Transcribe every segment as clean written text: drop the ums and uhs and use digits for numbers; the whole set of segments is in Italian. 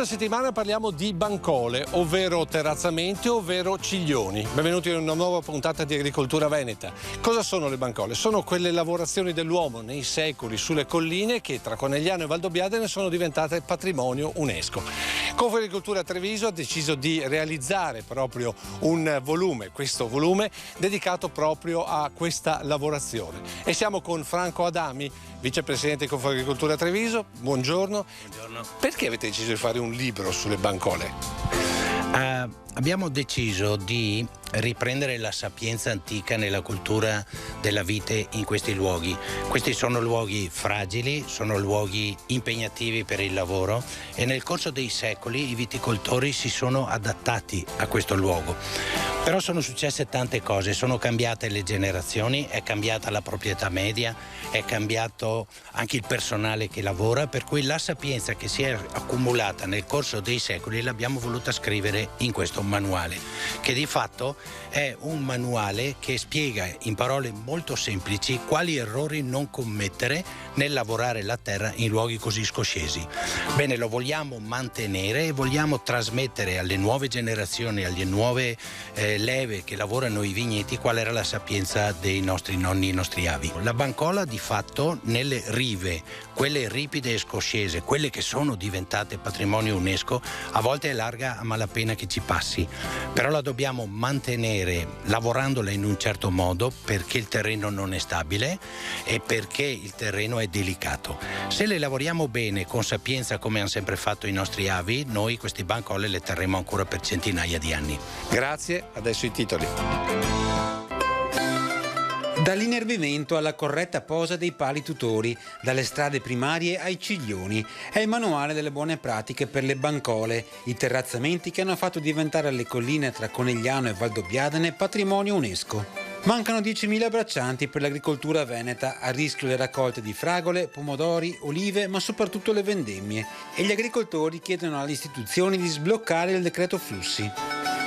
settimana parliamo di bancole, ovvero terrazzamenti, ovvero ciglioni. Benvenuti in una nuova puntata di Agricoltura Veneta. Cosa sono le bancole? Sono quelle lavorazioni dell'uomo nei secoli sulle colline che tra Conegliano e Valdobbiadene sono diventate patrimonio UNESCO. Confagricoltura Treviso ha deciso di realizzare proprio un volume, questo volume dedicato proprio a questa lavorazione. E siamo con Franco Adami, vicepresidente di Confagricoltura Treviso. Buongiorno. Buongiorno. Perché avete deciso di fare un libro sulle bancole? Abbiamo deciso di riprendere la sapienza antica nella cultura della vite in questi luoghi. Questi sono luoghi fragili, sono luoghi impegnativi per il lavoro e nel corso dei secoli i viticoltori si sono adattati a questo luogo. Però sono successe tante cose, sono cambiate le generazioni, è cambiata la proprietà media, è cambiato anche il personale che lavora, per cui la sapienza che si è accumulata nel corso dei secoli l'abbiamo voluta scrivere in questo manuale, che di fatto è un manuale che spiega in parole molto semplici quali errori non commettere nel lavorare la terra in luoghi così scoscesi. Bene, lo vogliamo mantenere e vogliamo trasmettere alle nuove generazioni, alle nuove leve che lavorano i vigneti, qual era la sapienza dei nostri nonni e i nostri avi. La bancola di fatto nelle rive, quelle ripide e scoscese, quelle che sono diventate patrimonio UNESCO, a volte è larga a malapena che ci passi, però la dobbiamo mantenere lavorandola in un certo modo perché il terreno non è stabile e perché il terreno è delicato. Se le lavoriamo bene, con sapienza, come hanno sempre fatto i nostri avi, noi queste bancole le terremo ancora per centinaia di anni. Grazie, adesso i titoli. Dall'inervimento alla corretta posa dei pali tutori, dalle strade primarie ai ciglioni, è il manuale delle buone pratiche per le bancole, i terrazzamenti che hanno fatto diventare le colline tra Conegliano e Valdobbiadene patrimonio UNESCO. Mancano 10.000 braccianti per l'agricoltura veneta, a rischio le raccolte di fragole, pomodori, olive, ma soprattutto le vendemmie, e gli agricoltori chiedono alle istituzioni di sbloccare il decreto flussi.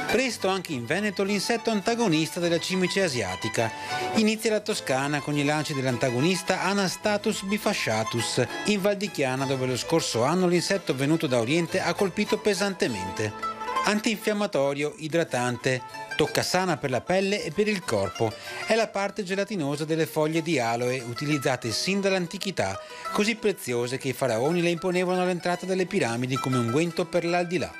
Presto anche in Veneto l'insetto antagonista della cimice asiatica. Inizia la Toscana con i lanci dell'antagonista Anastatus bifasciatus, in Val di Chiana, dove lo scorso anno l'insetto venuto da Oriente ha colpito pesantemente. Antinfiammatorio, idratante, toccasana per la pelle e per il corpo. È la parte gelatinosa delle foglie di aloe, utilizzate sin dall'antichità, così preziose che i faraoni le imponevano all'entrata delle piramidi come unguento per l'aldilà.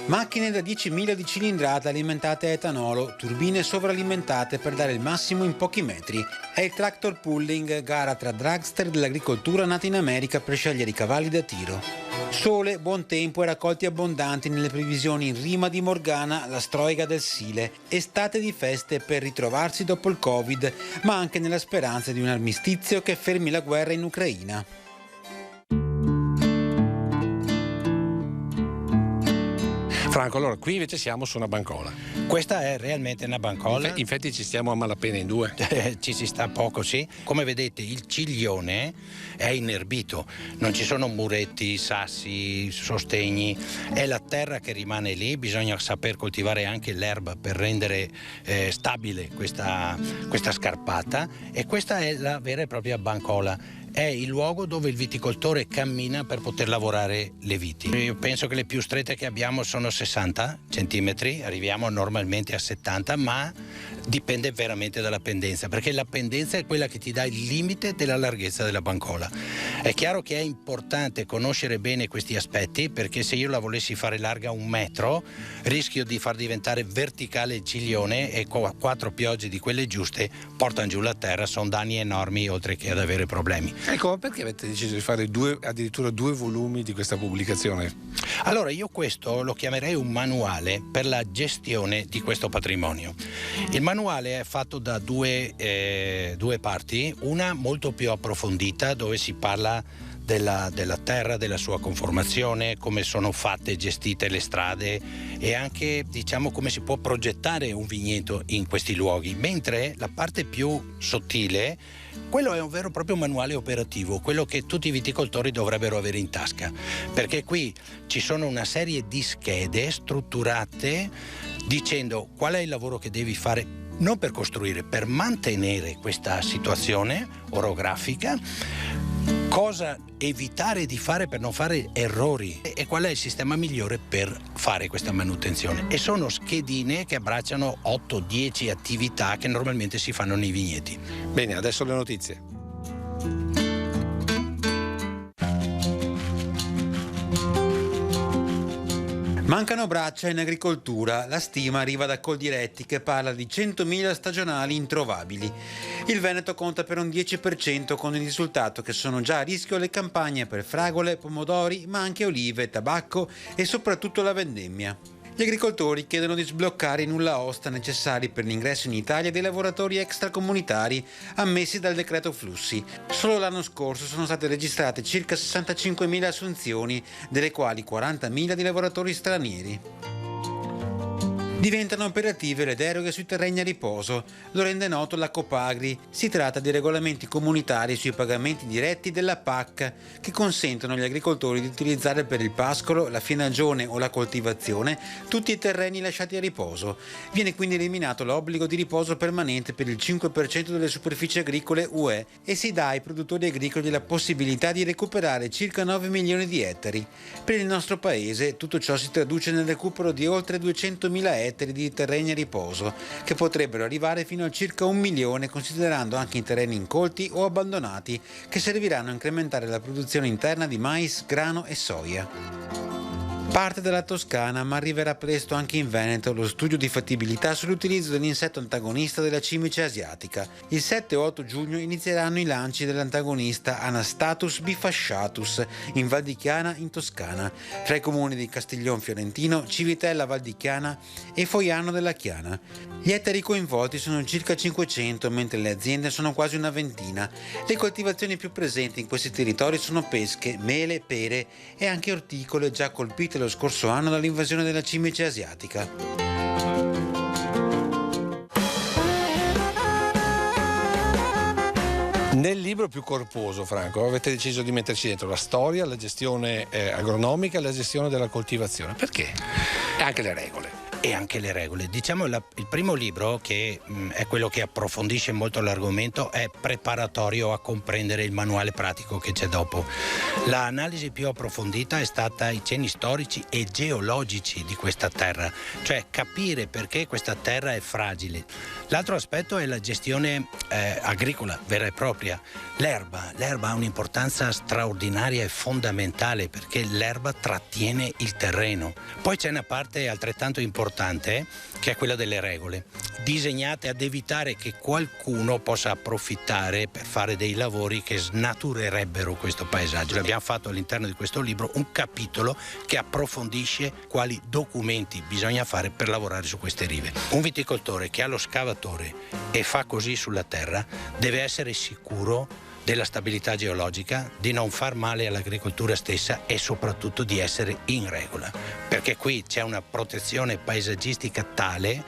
Macchine da 10.000 di cilindrata alimentate a etanolo, turbine sovralimentate per dare il massimo in pochi metri. È il tractor pulling, gara tra dragster dell'agricoltura nata in America per scegliere i cavalli da tiro. Sole, buon tempo e raccolti abbondanti nelle previsioni in rima di Morgana, la stroiga del Sile. Estate di feste per ritrovarsi dopo il Covid, ma anche nella speranza di un armistizio che fermi la guerra in Ucraina. Franco, allora qui invece siamo su una bancola. Questa è realmente una bancola. Infatti ci stiamo a malapena in due. Ci si sta poco, sì. Come vedete il ciglione è inerbito, non ci sono muretti, sassi, sostegni, è la terra che rimane lì, bisogna saper coltivare anche l'erba per rendere stabile questa scarpata, e questa è la vera e propria bancola. È il luogo dove il viticoltore cammina per poter lavorare le viti. Io penso che le più strette che abbiamo sono 60 centimetri, arriviamo normalmente a 70, ma dipende veramente dalla pendenza, perché la pendenza è quella che ti dà il limite della larghezza della bancola. È chiaro che è importante conoscere bene questi aspetti, perché se io la volessi fare larga 1 metro, rischio di far diventare verticale il ciglione e 4 piogge di quelle giuste portano giù la terra, sono danni enormi oltre che ad avere problemi. Ecco, ma perché avete deciso di fare addirittura 2 volumi di questa pubblicazione? Allora, io questo lo chiamerei un manuale per la gestione di questo patrimonio. Il manuale è fatto da due parti, una molto più approfondita dove si parla della terra, della sua conformazione, come sono fatte e gestite le strade e anche, diciamo, come si può progettare un vigneto in questi luoghi, mentre la parte più sottile, quello è un vero e proprio manuale operativo, quello che tutti i viticoltori dovrebbero avere in tasca, perché qui ci sono una serie di schede strutturate dicendo qual è il lavoro che devi fare, non per costruire, per mantenere questa situazione orografica, cosa evitare di fare per non fare errori e qual è il sistema migliore per fare questa manutenzione. E sono schedine che abbracciano 8-10 attività che normalmente si fanno nei vigneti. Bene, adesso le notizie. Mancano braccia in agricoltura, la stima arriva da Coldiretti che parla di 100.000 stagionali introvabili. Il Veneto conta per un 10% con il risultato che sono già a rischio le campagne per fragole, pomodori, ma anche olive, tabacco e soprattutto la vendemmia. Gli agricoltori chiedono di sbloccare i nulla osta necessari per l'ingresso in Italia dei lavoratori extracomunitari ammessi dal decreto flussi. Solo l'anno scorso sono state registrate circa 65.000 assunzioni, delle quali 40.000 di lavoratori stranieri. Diventano operative le deroghe sui terreni a riposo, lo rende noto la Copagri. Si tratta di regolamenti comunitari sui pagamenti diretti della PAC che consentono agli agricoltori di utilizzare per il pascolo, la fienagione o la coltivazione tutti i terreni lasciati a riposo. Viene quindi eliminato l'obbligo di riposo permanente per il 5% delle superfici agricole UE e si dà ai produttori agricoli la possibilità di recuperare circa 9 milioni di ettari. Per il nostro paese tutto ciò si traduce nel recupero di oltre 200.000 ettari di terreni a riposo, che potrebbero arrivare fino a circa 1 milione considerando anche i terreni incolti o abbandonati, che serviranno a incrementare la produzione interna di mais, grano e soia. Parte dalla Toscana, ma arriverà presto anche in Veneto lo studio di fattibilità sull'utilizzo dell'insetto antagonista della cimice asiatica. Il 7 o 8 giugno inizieranno i lanci dell'antagonista Anastatus bifasciatus in Val di Chiana in Toscana, fra i comuni di Castiglion Fiorentino, Civitella Val di Chiana e Foiano della Chiana. Gli ettari coinvolti sono circa 500, mentre le aziende sono quasi una ventina. Le coltivazioni più presenti in questi territori sono pesche, mele, pere e anche orticole già colpite lo scorso anno dall'invasione della cimice asiatica. Nel libro più corposo, Franco, avete deciso di metterci dentro la storia, la gestione agronomica e la gestione della coltivazione. Perché? E anche le regole. E anche le regole. Diciamo il primo libro, che è quello che approfondisce molto l'argomento, è preparatorio a comprendere il manuale pratico che c'è dopo. L'analisi più approfondita è stata i cenni storici e geologici di questa terra, cioè capire perché questa terra è fragile. L'altro aspetto è la gestione agricola vera e propria. L'erba ha un'importanza straordinaria e fondamentale perché l'erba trattiene il terreno. Poi c'è una parte altrettanto importante che è quella delle regole, disegnate ad evitare che qualcuno possa approfittare per fare dei lavori che snaturerebbero questo paesaggio. Abbiamo fatto all'interno di questo libro un capitolo che approfondisce quali documenti bisogna fare per lavorare su queste rive. Un viticoltore che ha lo scavatore e fa così sulla terra deve essere sicuro della stabilità geologica, di non far male all'agricoltura stessa e soprattutto di essere in regola, perché qui c'è una protezione paesaggistica tale,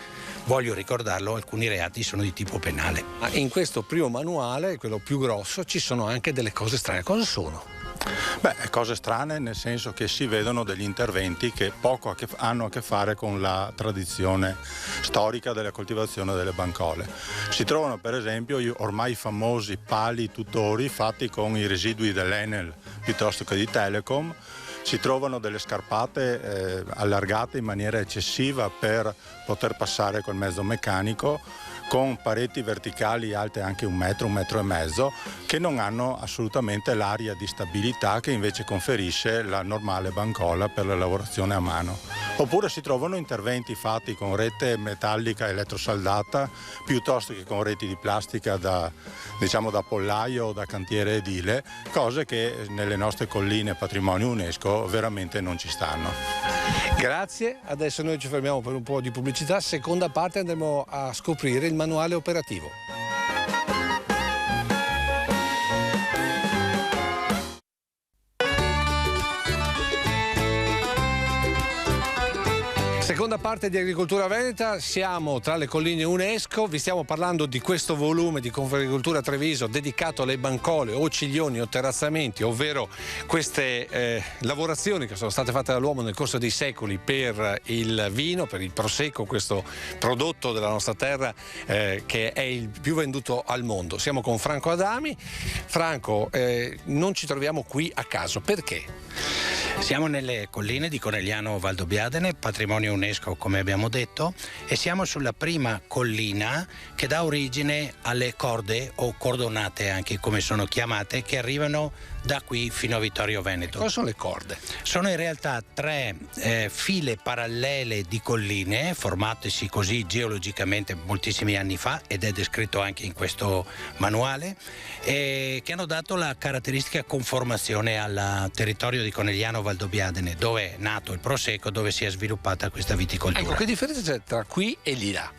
voglio ricordarlo, alcuni reati sono di tipo penale. Ma in questo primo manuale, quello più grosso, ci sono anche delle cose strane. Cosa sono? Cose strane nel senso che si vedono degli interventi che poco hanno a che fare con la tradizione storica della coltivazione delle bancole. Si trovano per esempio ormai i famosi pali tutori fatti con i residui dell'Enel piuttosto che di Telecom. Si trovano delle scarpate allargate in maniera eccessiva per poter passare col mezzo meccanico, con pareti verticali alte anche 1 metro, 1,5 metri, che non hanno assolutamente l'aria di stabilità che invece conferisce la normale bancola per la lavorazione a mano. Oppure si trovano interventi fatti con rete metallica elettrosaldata piuttosto che con reti di plastica da pollaio o da cantiere edile, cose che nelle nostre colline patrimonio UNESCO veramente non ci stanno. Grazie, adesso noi ci fermiamo per un po' di pubblicità, seconda parte andremo a scoprire il manuale operativo. Seconda parte di Agricoltura Veneta, siamo tra le colline UNESCO, vi stiamo parlando di questo volume di Confagricoltura Treviso dedicato alle bancole o ciglioni o terrazzamenti, ovvero queste lavorazioni che sono state fatte dall'uomo nel corso dei secoli per il vino, per il prosecco, questo prodotto della nostra terra che è il più venduto al mondo. Siamo con Franco Adami. Franco, non ci troviamo qui a caso, perché? Siamo nelle colline di Conegliano Valdobbiadene, patrimonio UNESCO come abbiamo detto, e siamo sulla prima collina che dà origine alle corde o cordonate, anche come sono chiamate, che arrivano da qui fino a Vittorio Veneto. Cosa sono le corde? Sono in realtà tre file parallele di colline formatesi così geologicamente moltissimi anni fa, ed è descritto anche in questo manuale, che hanno dato la caratteristica conformazione al territorio di Conegliano Valdobbiadene, dove è nato il prosecco, dove si è sviluppata questa viticoltura. Ecco, che differenza c'è tra qui e lì là?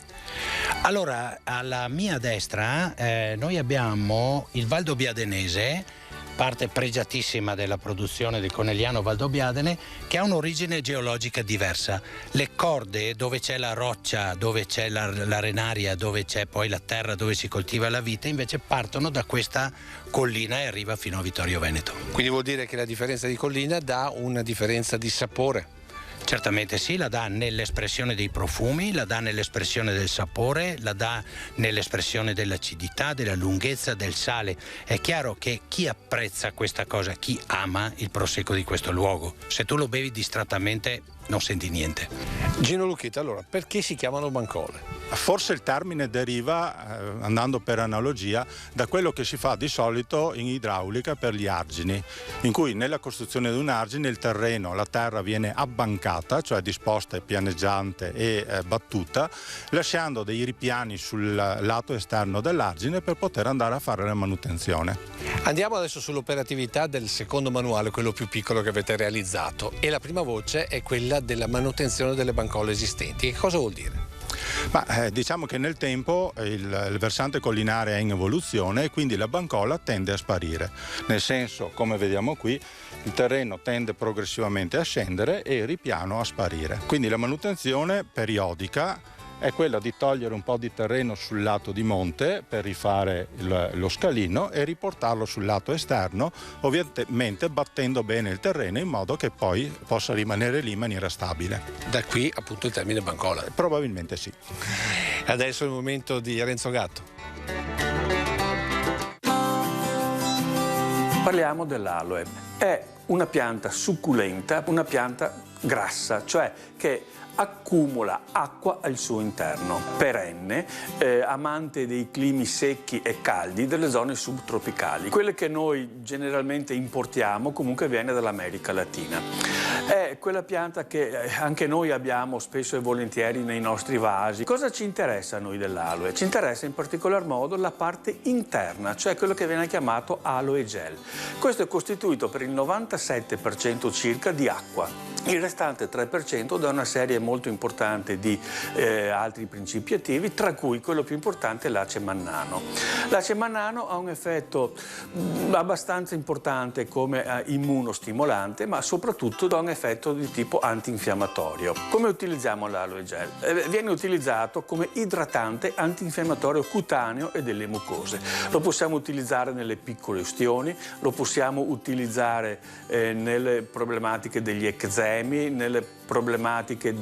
Allora, alla mia destra noi abbiamo il Valdobbiadenese, parte pregiatissima della produzione di Conegliano Valdobbiadene, che ha un'origine geologica diversa. Le corde, dove c'è la roccia, dove c'è l'arenaria, dove c'è poi la terra dove si coltiva la vite, invece partono da questa collina e arriva fino a Vittorio Veneto. Quindi vuol dire che la differenza di collina dà una differenza di sapore? Certamente sì, la dà nell'espressione dei profumi, la dà nell'espressione del sapore, la dà nell'espressione dell'acidità, della lunghezza, del sale. È chiaro che chi apprezza questa cosa, chi ama il prosecco di questo luogo, se tu lo bevi distrattamente non senti niente. Gino Lucchetta, allora, perché si chiamano bancole? Forse il termine deriva, andando per analogia, da quello che si fa di solito in idraulica per gli argini, in cui nella costruzione di un argine il terreno, la terra viene abbancata, cioè disposta e pianeggiante e battuta, lasciando dei ripiani sul lato esterno dell'argine per poter andare a fare la manutenzione. Andiamo adesso sull'operatività del secondo manuale, quello più piccolo che avete realizzato, e la prima voce è quella della manutenzione delle bancole esistenti. Che cosa vuol dire? Diciamo che nel tempo il versante collinare è in evoluzione e quindi la bancola tende a sparire, nel senso, come vediamo qui, il terreno tende progressivamente a scendere e il ripiano a sparire. Quindi la manutenzione periodica è quella di togliere un po' di terreno sul lato di monte per rifare lo scalino e riportarlo sul lato esterno, ovviamente battendo bene il terreno in modo che poi possa rimanere lì in maniera stabile. Da qui appunto il termine bancola. Probabilmente sì. Adesso è il momento di Renzo Gatto. Parliamo dell'aloe. È una pianta succulenta, una pianta grassa, cioè che accumula acqua al suo interno, perenne, amante dei climi secchi e caldi delle zone subtropicali. Quelle che noi generalmente importiamo comunque viene dall'America Latina. È quella pianta che anche noi abbiamo spesso e volentieri nei nostri vasi. Cosa ci interessa a noi dell'aloe? Ci interessa in particolar modo la parte interna, cioè quello che viene chiamato aloe gel. Questo è costituito per il 97% circa di acqua. Il restante 3% da una serie molto importante di altri principi attivi, tra cui quello più importante è l'ace mannano. L'ace mannano ha un effetto abbastanza importante come immunostimolante, ma soprattutto ha un effetto di tipo antinfiammatorio. Come utilizziamo l'aloe gel? Viene utilizzato come idratante antinfiammatorio cutaneo e delle mucose. Lo possiamo utilizzare nelle piccole ustioni, lo possiamo utilizzare nelle problematiche degli eczemi, nelle problematiche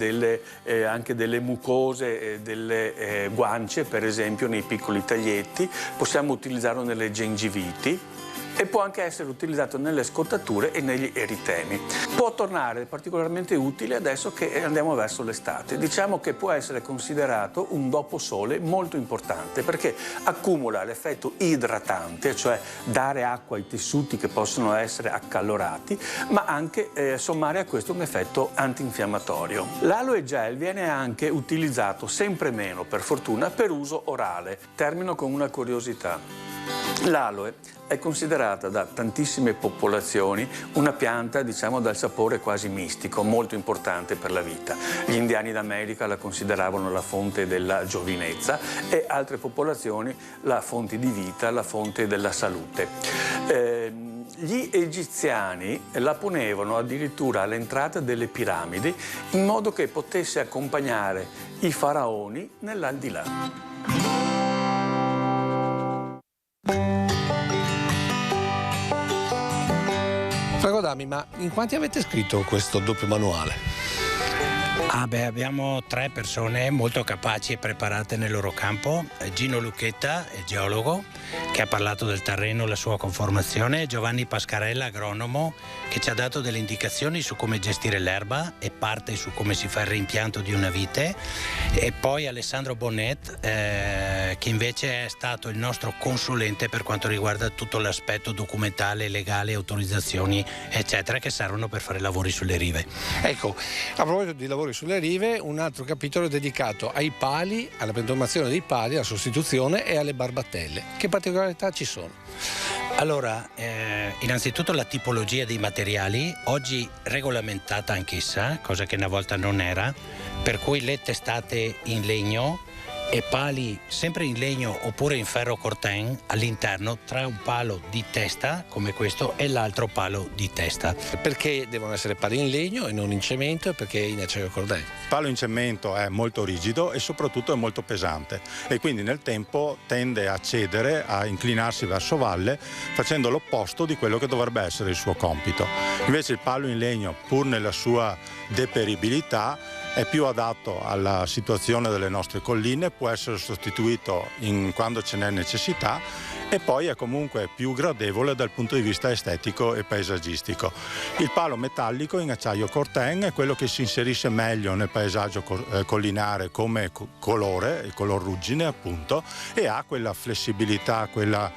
anche delle mucose delle guance, per esempio nei piccoli taglietti. Possiamo utilizzarlo nelle gengiviti e può anche essere utilizzato nelle scottature e negli eritemi. Può tornare particolarmente utile adesso che andiamo verso l'estate. Diciamo che può essere considerato un doposole molto importante perché accumula l'effetto idratante, cioè dare acqua ai tessuti che possono essere accalorati, ma anche sommare a questo un effetto antinfiammatorio. L'aloe gel viene anche utilizzato sempre meno, per fortuna, per uso orale. Termino con una curiosità. L'aloe è considerata da tantissime popolazioni una pianta, diciamo, dal sapore quasi mistico, molto importante per la vita. Gli indiani d'America la consideravano la fonte della giovinezza e altre popolazioni la fonte di vita, la fonte della salute. Gli egiziani la ponevano addirittura all'entrata delle piramidi in modo che potesse accompagnare i faraoni nell'aldilà. Franco Adami, ma in quanti avete scritto questo doppio manuale? Abbiamo 3 persone molto capaci e preparate nel loro campo. Gino Lucchetta, è geologo, che ha parlato del terreno, la sua conformazione. Giovanni Pascarella, agronomo, che ci ha dato delle indicazioni su come gestire l'erba e parte su come si fa il reimpianto di una vite. E poi Alessandro Bonnet, che invece è stato il nostro consulente per quanto riguarda tutto l'aspetto documentale, legale, autorizzazioni, eccetera, che servono per fare lavori sulle rive. Ecco, a proposito di lavori sulle rive, un altro capitolo è dedicato ai pali, alla piantumazione dei pali, alla sostituzione e alle barbattelle. Che particolarità ci sono? Allora, innanzitutto la tipologia dei materiali, oggi regolamentata anch'essa, cosa che una volta non era, per cui le testate in legno e pali sempre in legno oppure in ferro corten all'interno tra un palo di testa come questo e l'altro palo di testa. Perché devono essere pali in legno e non in cemento e perché in acciaio corten? Il palo in cemento è molto rigido e soprattutto è molto pesante e quindi nel tempo tende a cedere, a inclinarsi verso valle facendo l'opposto di quello che dovrebbe essere il suo compito. Invece il palo in legno, pur nella sua deperibilità, è più adatto alla situazione delle nostre colline, può essere sostituito quando ce n'è necessità e poi è comunque più gradevole dal punto di vista estetico e paesaggistico. Il palo metallico in acciaio corten è quello che si inserisce meglio nel paesaggio collinare come colore, il color ruggine appunto, e ha quella flessibilità, quella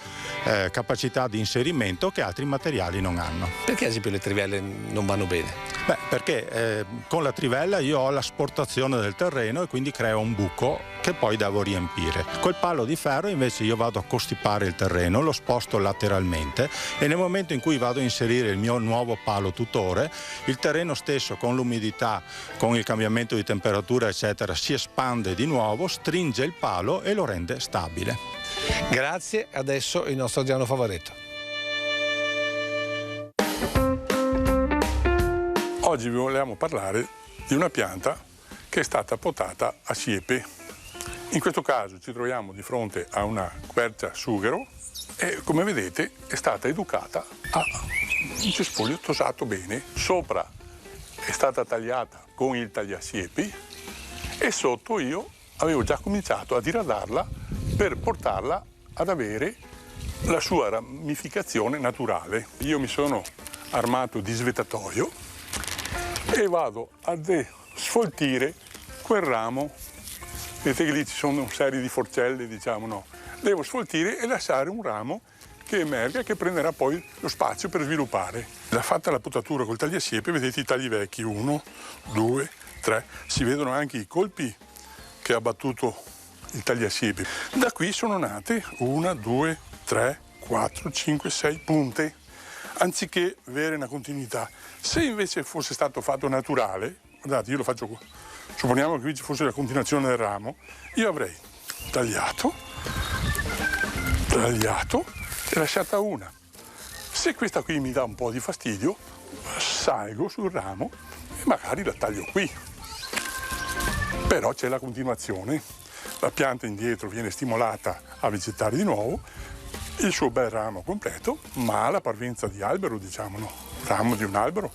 capacità di inserimento che altri materiali non hanno. Perché ad esempio le trivelle non vanno bene? Beh, perché con la trivella io ho l'asportazione del terreno e quindi creo un buco che poi devo riempire. Col palo di ferro invece io vado a costipare il terreno, lo sposto lateralmente e nel momento in cui vado a inserire il mio nuovo palo tutore, il terreno stesso con l'umidità, con il cambiamento di temperatura eccetera, si espande di nuovo, stringe il palo e lo rende stabile. Grazie, adesso il nostro Adriano Favaretto. Oggi vi vogliamo parlare di una pianta che è stata potata a siepe. In questo caso ci troviamo di fronte a una quercia sughero e come vedete è stata educata a un cespuglio tosato bene. Sopra è stata tagliata con il tagliasiepi e sotto io avevo già cominciato a diradarla per portarla ad avere la sua ramificazione naturale. Io mi sono armato di svetatoio e vado a sfoltire quel ramo. Vedete che lì ci sono una serie di forcelle, diciamo, no? Devo sfoltire e lasciare un ramo che emerga e che prenderà poi lo spazio per sviluppare. Fatta la potatura col tagliasiepe, vedete i tagli vecchi, 1, 2, 3, si vedono anche i colpi che ha battuto il tagliasiepe. Da qui sono nate 1, 2, 3, 4, 5, 6 punte, anziché avere una continuità. Se invece fosse stato fatto naturale, guardate, io lo faccio qua, supponiamo che qui ci fosse la continuazione del ramo, io avrei tagliato e lasciata una. Se questa qui mi dà un po' di fastidio, salgo sul ramo e magari la taglio qui. Però c'è la continuazione, la pianta indietro viene stimolata a vegetare di nuovo, il suo bel ramo completo, ma ha la parvenza di albero, diciamo, no? Ramo di un albero.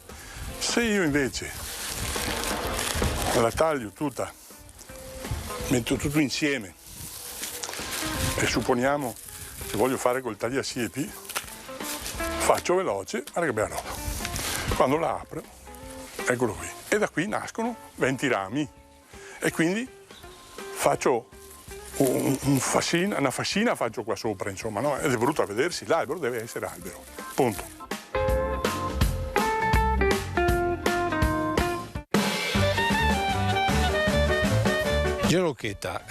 Se io invece la taglio tutta, metto tutto insieme e supponiamo che voglio fare col tagliasiepi, faccio veloce, guarda che bella roba. Quando la apro, eccolo qui, e da qui nascono 20 rami e quindi faccio una fascina faccio qua sopra, insomma, no? Ed è brutto a vedersi, l'albero deve essere albero, punto. Gino Lucchetta,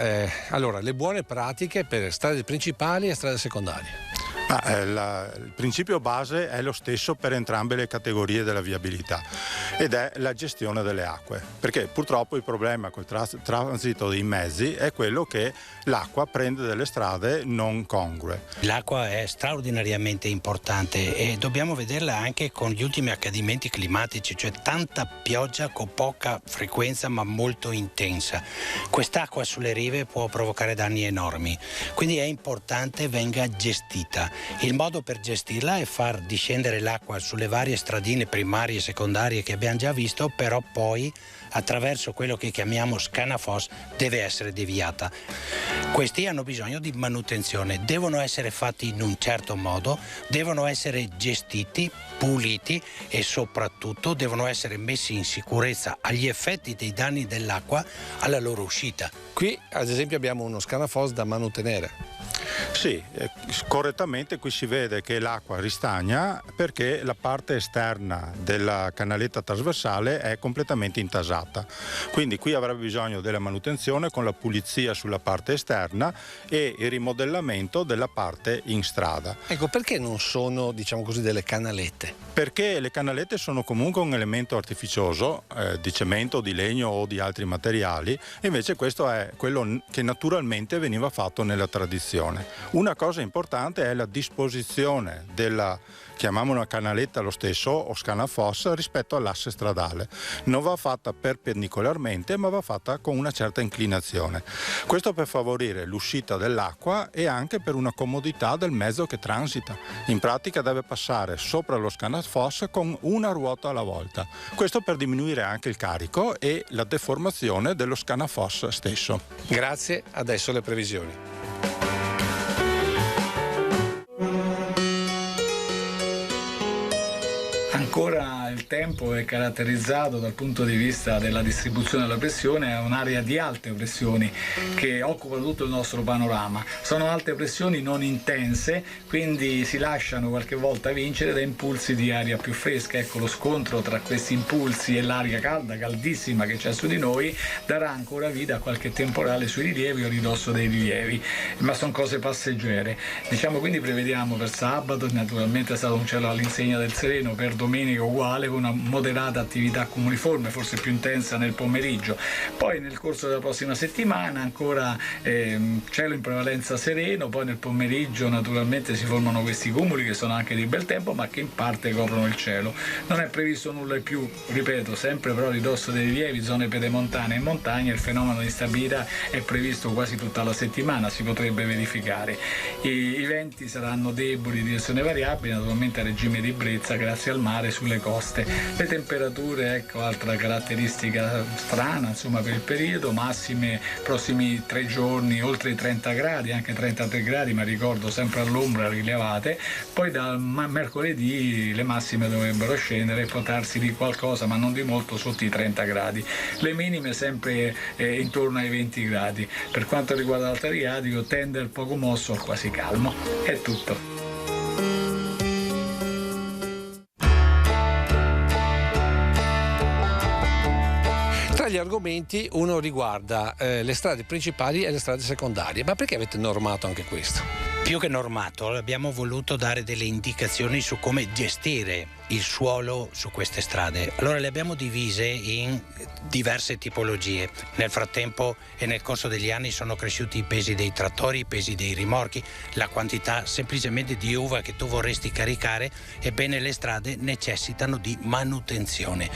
allora le buone pratiche per strade principali e strade secondarie. Il principio base è lo stesso per entrambe le categorie della viabilità ed è la gestione delle acque, perché purtroppo il problema col transito dei mezzi è quello che l'acqua prende delle strade non congrue. L'acqua è straordinariamente importante e dobbiamo vederla anche con gli ultimi accadimenti climatici, cioè tanta pioggia con poca frequenza ma molto intensa. Quest'acqua sulle rive può provocare danni enormi, quindi è importante venga gestita. Il modo per gestirla è far discendere l'acqua sulle varie stradine primarie e secondarie che abbiamo già visto, però poi attraverso quello che chiamiamo scanafos deve essere deviata. Questi hanno bisogno di manutenzione, devono essere fatti in un certo modo, devono essere gestiti, puliti e soprattutto devono essere messi in sicurezza agli effetti dei danni dell'acqua alla loro uscita. Qui ad esempio abbiamo uno scanafos da manutenere. Sì, correttamente qui si vede che l'acqua ristagna perché la parte esterna della canaletta trasversale è completamente intasata. Quindi qui avrebbe bisogno della manutenzione con la pulizia sulla parte esterna e il rimodellamento della parte in strada. Ecco, perché non sono, diciamo così, delle canalette? Perché le canalette sono comunque un elemento artificioso, di cemento, di legno o di altri materiali, e invece questo è quello che naturalmente veniva fatto nella tradizione. Una cosa importante è la disposizione della, chiamiamola canaletta lo stesso, o scanafos, rispetto all'asse stradale. Non va fatta perpendicolarmente, ma va fatta con una certa inclinazione. Questo per favorire l'uscita dell'acqua e anche per una comodità del mezzo che transita. In pratica deve passare sopra lo scanafos con una ruota alla volta. Questo per diminuire anche il carico e la deformazione dello scanafos stesso. Grazie, adesso le previsioni. Ancora il tempo è caratterizzato dal punto di vista della distribuzione della pressione, è un'area di alte pressioni che occupa tutto il nostro panorama. Sono alte pressioni non intense, quindi si lasciano qualche volta vincere da impulsi di aria più fresca. Ecco, lo scontro tra questi impulsi e l'aria calda, caldissima che c'è su di noi, darà ancora vita a qualche temporale sui rilievi o a ridosso dei rilievi, ma sono cose passeggere. Diciamo, quindi prevediamo per sabato, naturalmente è stato un cielo all'insegna del sereno, per domenica uguale, con una moderata attività cumuliforme, forse più intensa nel pomeriggio. Poi nel corso della prossima settimana ancora cielo in prevalenza sereno, poi nel pomeriggio naturalmente si formano questi cumuli che sono anche di bel tempo ma che in parte coprono il cielo. Non è previsto nulla di più, ripeto, sempre però a ridosso dei rilievi, zone pedemontane e montagne. Il fenomeno di instabilità è previsto quasi tutta la settimana, si potrebbe verificare. I venti saranno deboli di direzione variabile, naturalmente a regime di brezza grazie al mare sulle coste. Le temperature, ecco, altra caratteristica strana insomma per il periodo, massime prossimi 3 giorni oltre i 30 gradi, anche 33 gradi, ma ricordo sempre all'ombra rilevate. Poi dal mercoledì le massime dovrebbero scendere e potarsi di qualcosa, ma non di molto, sotto i 30 gradi. Le minime sempre intorno ai 20 gradi. Per quanto riguarda l'Alto Adriatico tende al poco mosso al quasi calmo. È tutto. Tra gli argomenti uno riguarda le strade principali e le strade secondarie. Ma perché avete normato anche questo? Più che normato, abbiamo voluto dare delle indicazioni su come gestire il suolo su queste strade. Allora le abbiamo divise in diverse tipologie. Nel frattempo e nel corso degli anni sono cresciuti i pesi dei trattori, i pesi dei rimorchi, la quantità semplicemente di uva che tu vorresti caricare. Ebbene, le strade necessitano di manutenzione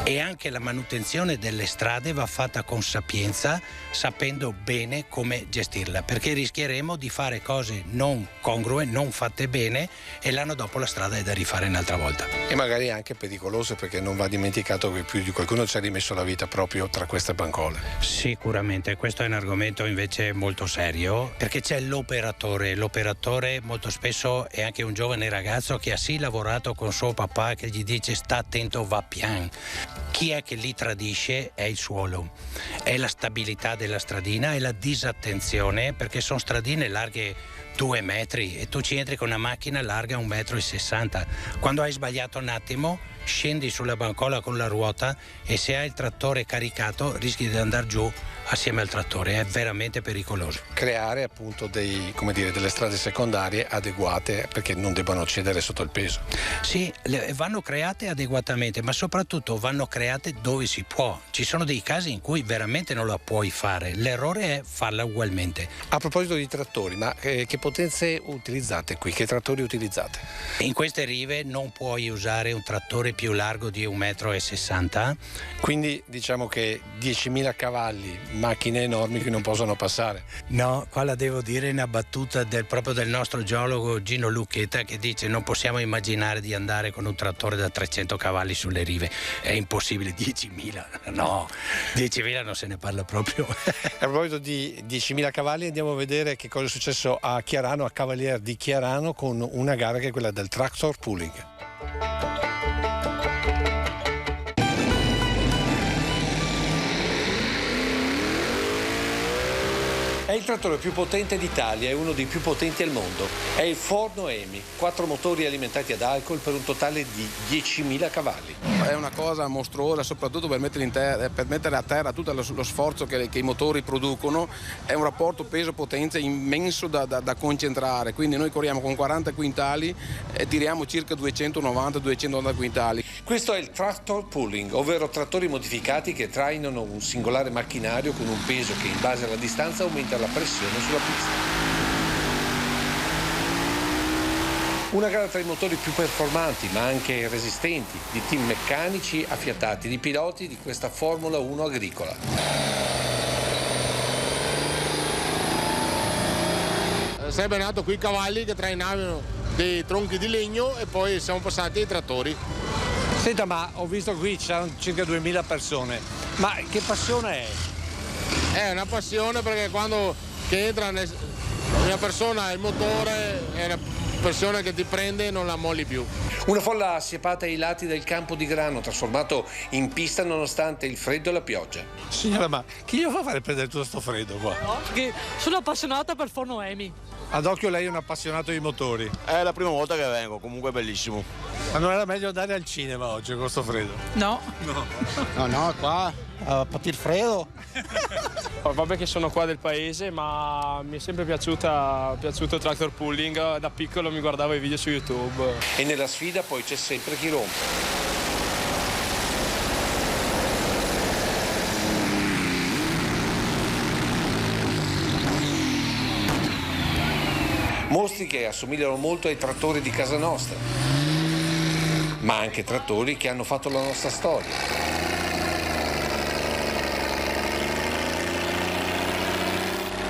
e anche la manutenzione delle strade va fatta con sapienza, sapendo bene come gestirla, perché rischieremo di fare cose non congrue, non fatte bene, e l'anno dopo la strada è da rifare un'altra volta. E magari anche pericolose, perché non va dimenticato che più di qualcuno ci ha rimesso la vita proprio tra queste bancole. Sicuramente, questo è un argomento invece molto serio, perché c'è l'operatore. L'operatore molto spesso è anche un giovane ragazzo che ha sì lavorato con suo papà, che gli dice sta attento, va pian. Chi è che li tradisce? È il suolo. È è la stabilità della stradina e la disattenzione, perché sono stradine larghe 2 metri e tu ci entri con una macchina larga 1,60 m. Quando hai sbagliato un attimo scendi sulla bancola con la ruota e se hai il trattore caricato rischi di andare giù assieme al trattore, è veramente pericoloso. Creare appunto delle strade secondarie adeguate perché non debbano cedere sotto il peso. Sì, vanno create adeguatamente, ma soprattutto vanno create dove si può. Ci sono dei casi in cui veramente non la puoi fare, l'errore è farla ugualmente. A proposito di trattori, ma che potenze utilizzate qui? Che trattori utilizzate? In queste rive non puoi usare un trattore più largo di 1,60 m. Quindi diciamo che 10.000 cavalli, macchine enormi che non possono passare. No, qua la devo dire una battuta proprio del nostro geologo Gino Lucchetta, che dice non possiamo immaginare di andare con un trattore da 300 cavalli sulle rive, è impossibile. 10.000, no, 10.000 non se ne parla proprio. A proposito di 10.000 cavalli, andiamo a vedere che cosa è successo a Chiarano, a Cavalier di Chiarano, con una gara che è quella del tractor pulling. È il trattore più potente d'Italia e uno dei più potenti al mondo. È il Ford Noemi, 4 motori alimentati ad alcol per un totale di 10.000 cavalli. È una cosa mostruosa, soprattutto per mettere a terra tutto lo sforzo che i motori producono. È un rapporto peso-potenza immenso da concentrare, quindi noi corriamo con 40 quintali e tiriamo circa 290-280 quintali. Questo è il tractor pulling, ovvero trattori modificati che trainano un singolare macchinario con un peso che in base alla distanza aumenta la pressione sulla pista. Una gara tra i motori più performanti ma anche resistenti, di team meccanici affiatati, di piloti di questa Formula 1 agricola. Sarebbe nato qui i cavalli che trainavano dei tronchi di legno e poi siamo passati ai trattori. Senta, ma ho visto qui c'erano circa 2.000 persone, ma che passione è? È una passione perché quando entra una persona il motore è una persona che ti prende e non la molli più. Una folla assiepata ai lati del campo di grano trasformato in pista nonostante il freddo e la pioggia. Signora, ma chi gli fa fare prendere tutto sto freddo qua? No, perché sono appassionata per Ford Noemi. Ad occhio lei è un appassionato di motori. È la prima volta che vengo, comunque è bellissimo. Ma non era meglio andare al cinema oggi con sto freddo? No. No, qua a patir freddo. Vabbè che sono qua del paese, ma mi è sempre piaciuto il tractor pulling. Da piccolo mi guardavo i video su YouTube. E nella sfida poi c'è sempre chi rompe. Mostri che assomigliano molto ai trattori di casa nostra, ma anche trattori che hanno fatto la nostra storia.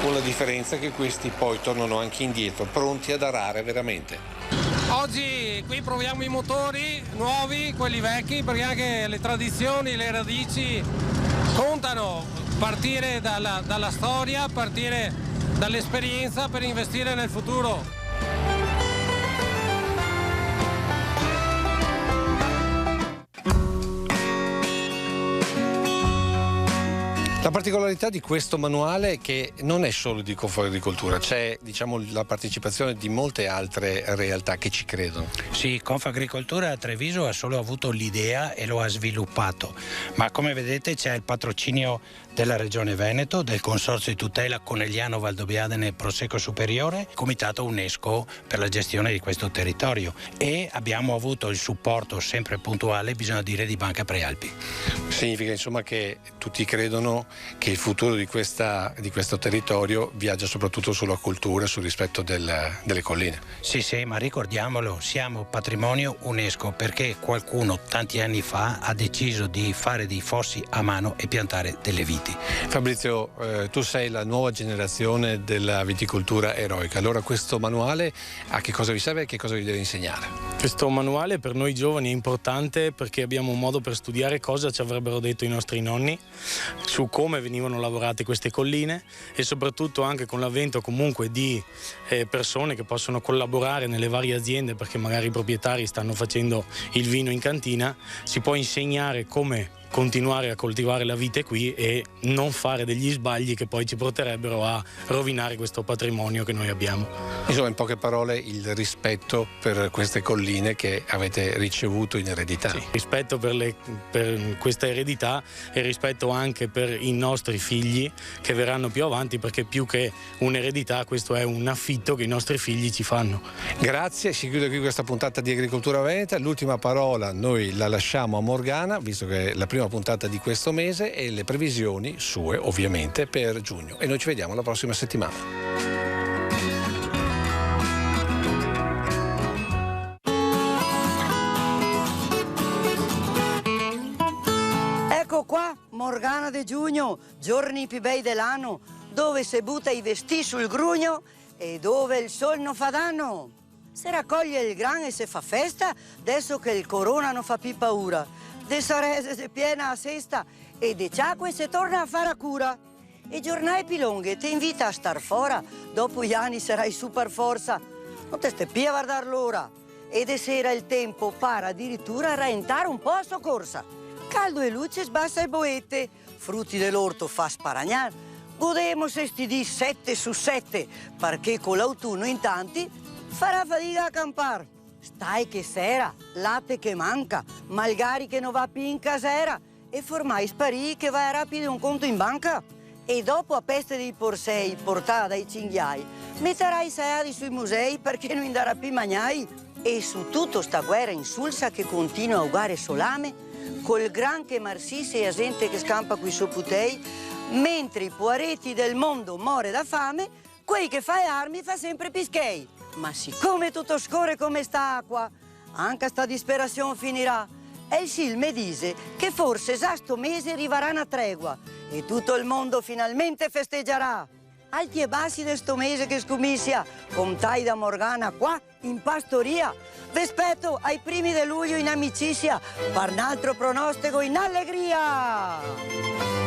Con la differenza che questi poi tornano anche indietro, pronti ad arare veramente. Oggi qui proviamo i motori nuovi, quelli vecchi, perché anche le tradizioni, le radici contano. Partire dalla storia, partire dall'esperienza per investire nel futuro. La particolarità di questo manuale è che non è solo di Confagricoltura, c'è la partecipazione di molte altre realtà che ci credono. Sì, Confagricoltura a Treviso ha solo avuto l'idea e lo ha sviluppato, ma come vedete c'è il patrocinio della Regione Veneto, del Consorzio di tutela Conegliano Valdobbiadene Prosecco Superiore, Comitato UNESCO per la gestione di questo territorio, e abbiamo avuto il supporto sempre puntuale, bisogna dire, di Banca Prealpi. Significa insomma che tutti credono che il futuro di questo territorio viaggia soprattutto sulla cultura, sul rispetto delle colline. Sì, ma ricordiamolo, siamo patrimonio UNESCO perché qualcuno tanti anni fa ha deciso di fare dei fossi a mano e piantare delle viti. Fabrizio, tu sei la nuova generazione della viticoltura eroica, allora questo manuale a che cosa vi serve e che cosa vi deve insegnare? Questo manuale per noi giovani è importante perché abbiamo un modo per studiare cosa ci avrebbero detto i nostri nonni su come venivano lavorate queste colline e soprattutto anche con l'avvento comunque di persone che possono collaborare nelle varie aziende, perché magari i proprietari stanno facendo il vino in cantina, si può insegnare come continuare a coltivare la vite qui e non fare degli sbagli che poi ci porterebbero a rovinare questo patrimonio che noi abbiamo. Insomma, in poche parole, il rispetto per queste colline che avete ricevuto in eredità. Sì, rispetto per questa eredità e rispetto anche per i nostri figli che verranno più avanti, perché più che un'eredità questo è un affitto che i nostri figli ci fanno. Grazie, si chiude qui questa puntata di Agricoltura Veneta. L'ultima parola noi la lasciamo a Morgana, visto che è la prima puntata di questo mese, e le previsioni sue ovviamente per giugno. E noi ci vediamo la prossima settimana. Ecco qua, Morgana de giugno, giorni più bei dell'anno, dove si butta i vestiti sul grugno e dove il sol non fa danno. Si raccoglie il gran e si fa festa, adesso che il corona non fa più paura. De sarese si piena a sesta e de ciacque si torna a fare a cura. E giornate più lunghe ti invita a star fora, dopo gli anni sarai super forza. Non te stai più a guardare l'ora. E de sera il tempo para addirittura a rallentare un po' a soccorsa. Caldo e luce sbassa il boete, frutti dell'orto fa sparagnar. Godemo se sti di 7 su 7, perché con l'autunno in tanti farà fatica a campar. Stai che sera, latte che manca, malgari che non va più in casera e formai sparì che vai rapido un conto in banca. E dopo a peste dei porsei portata dai cinghiai, metterai saiadi sui musei perché non darà più magnai. E su tutto sta guerra insulsa che continua a ugare solame, col gran che marsisse e gente che scampa qui soputei, mentre i poareti del mondo more da fame, quei che fa armi fa sempre pischei. Ma siccome tutto scorre come sta acqua, anche sta disperazione finirà. E il Sil me dice che forse sto mese arriverà una tregua e tutto il mondo finalmente festeggerà. Alti e bassi di sto mese che scomissia, con Taida Morgana qua in pastoria. V'aspetto ai primi di luglio in amicizia, per un altro pronostico in allegria.